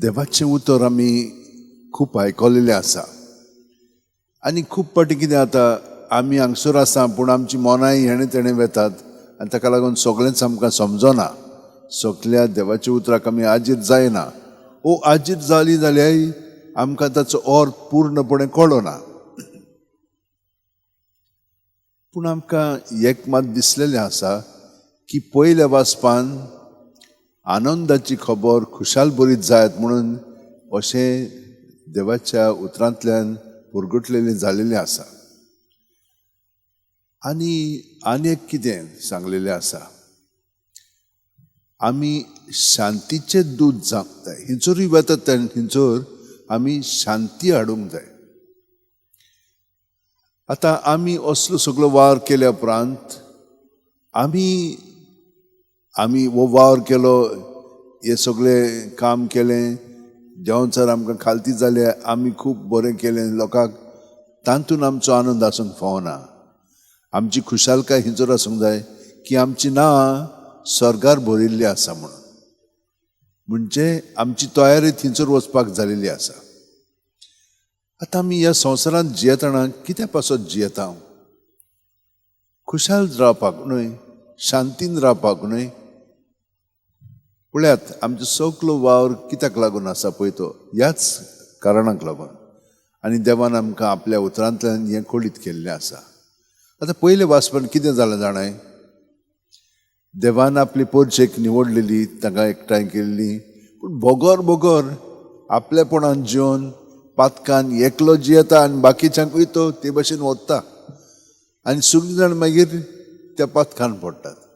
देवाचें उतर आमी खूब आयकलेलें आसा आनी खूब पाटी कितें जाता आमी हांगसर आसा पूण आमची मनाय हेणे तेणे वेतात आनी ताका लागून सगळेंच आमकां समजना सगळ्या देवाच्या उतराक आमी आजीर जायना आजीर जाली जाल्यार आमकां ताचो अर्थ पूर्णपणे कळना पूण आमकां एक मात दिसलेलें आसा की पयल्या वाचपान आनंदाची खबर खुशाल बरीत जायत म्हणून अशें देवाच्या उतरांतल्यान पुरगुटलेलें जालेलें आसा आनी एक कितें सांगलेलें आसा आमी शांतीचें दूत जावंक जाय हिंचोरूय वतात तेन्ना हिंचोर आमी शांती हाडूंक जाय आतां आमी असलो सगळो वावर केल्या उपरांत आमी हो वावर केलो हे सगळें काम केलें देंवचार आमकां खालती जाले आमी खूब बरें केलें लोकांक तातूंत आमचो आनंद आसूंक फावना आमची खुशालकाय हिंचोर आसूंक जाय की आमची नांवां स्वर्गार बरयल्लीं आसा म्हणून म्हणजे आमची तयारी थिंचोर वचपाक जालेली आसा आतां आमी ह्या संवसारांत जियेतना कित्या पासत जियेता खुशाल रावपाक न्हय शांतीन रावपाक न्हय पळयात आमचो सगळो वावर कित्याक लागून आसा पळय तो ह्याच कारणाक लागून आनी देवान आमकां आपल्या उतरांतल्यान हें कळीत केल्लें आसा आतां पयलें वाचपान कितें जालें जाणाय देवान आपली पोरशेक निवडलेली ताका एकठांय केल्ली पूण बोगोर आपलेपणान जिवन पातकान एकलो जियेता आनी बाकीच्यांकूय तो ते भशेन ओत्ता आनी सगळीं जाण मागीर त्या पातकान पडटात